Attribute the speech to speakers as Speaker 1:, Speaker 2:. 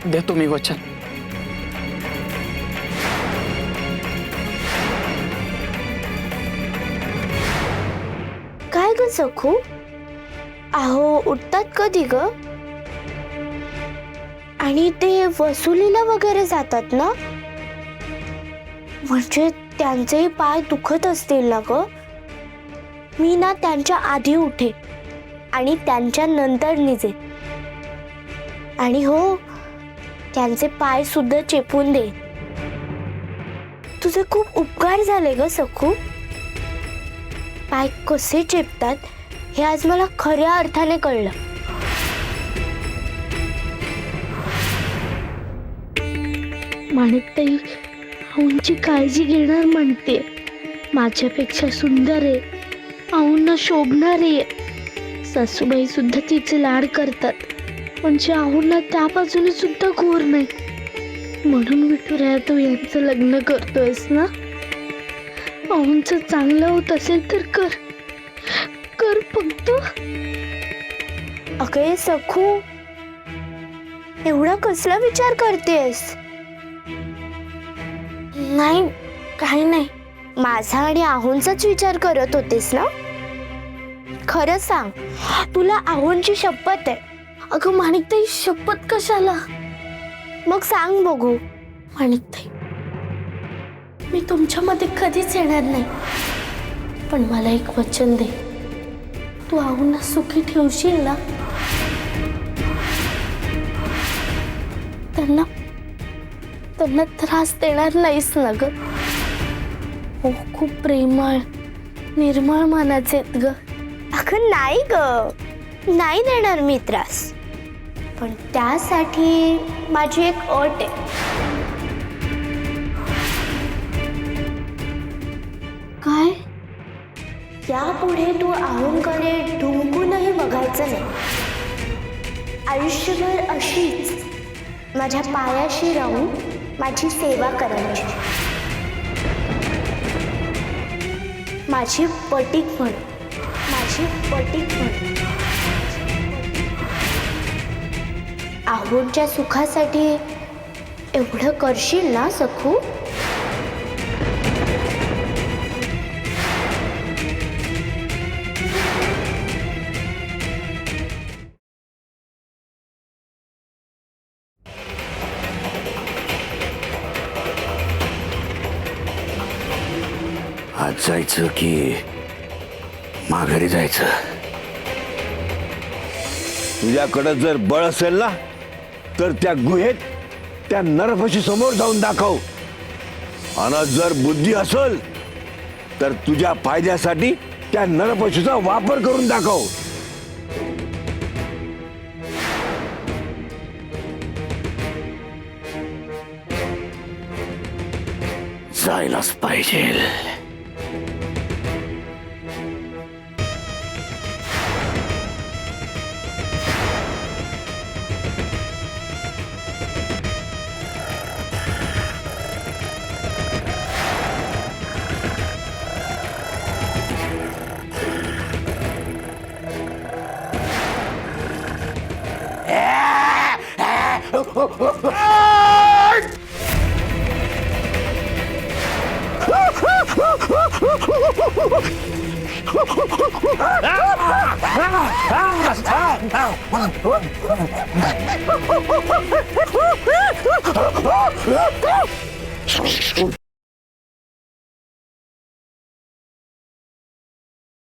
Speaker 1: देतो मी वचन.
Speaker 2: काय ग सखू, अहो उठतात कधी ग? आणि ते वसुलीला वगैरे जातात ना? म्हणजे त्यांचे पाय दुखत असतील ना ग? मी ना त्यांच्या आधी उठे आणि त्यांच्या नंतर निजे. आणि हो, त्यांचे पाय सुद्धा चेपून दे. तुझे खूप उपकार झाले ग सखू. पाय कसे चेपतात हे आज मला खऱ्या अर्थाने कळलं.
Speaker 3: माणिकताई आऊंची काळजी घेणार म्हणते. माझ्यापेक्षा सुंदर आहे, आऊंना शोभणार आहे. सासूबाई सुद्धा तिचे लाड करतात, म्हणजे आऊंना त्या बाजूने सुद्धा घोर नाही. म्हणून विठुराया तू यांचं लग्न करतोयस ना? आऊंचं चांगलं होत असेल तर कर कर फक्त.
Speaker 2: अगे सखू, एवढा कसला विचार करतेस? नाही, काही नाही. माझा आणि आहुंचाच विचार करत होतेस ना? खरं सांग, तुला आहुंची शपथ आहे?
Speaker 3: अगं माणिकताई, शपथ कशाला?
Speaker 2: मग सांग बघू.
Speaker 3: माणिकताई, मी तुमच्यामध्ये कधीच येणार नाही, पण मला एक वचन दे. तू आऊंना सुखी ठेवशील ना? त्यांना त्रास देणार नाहीस ना ग? हो, खूप प्रेमळ निर्मळ मनाचे आहेत ग.
Speaker 2: अगं नाही ग, नाही देणार मी त्रास. पण त्यासाठी माझी एक अट आहे.
Speaker 3: काय?
Speaker 2: यापुढे तू आहुंकडे ढुंकूनही बघायचं नाही. आयुष्यभर अशीच माझ्या पायाशी राहून माझी सेवा करायची. माझी पटीक म्हण, माझी पटीक म्हण. आहुंच्या सुखासाठी एवढं करशील ना सखू?
Speaker 4: आज जायचं की माघारी जायचं? तुझ्याकडं जर बळ असेल ना, तर त्या गुहेत त्या नरपशी समोर जाऊन दाखव. आणि जर बुद्धी असेल तर तुझ्या फायद्यासाठी त्या नरपशूचा वापर करून दाखव. जायलाच पाहिजे.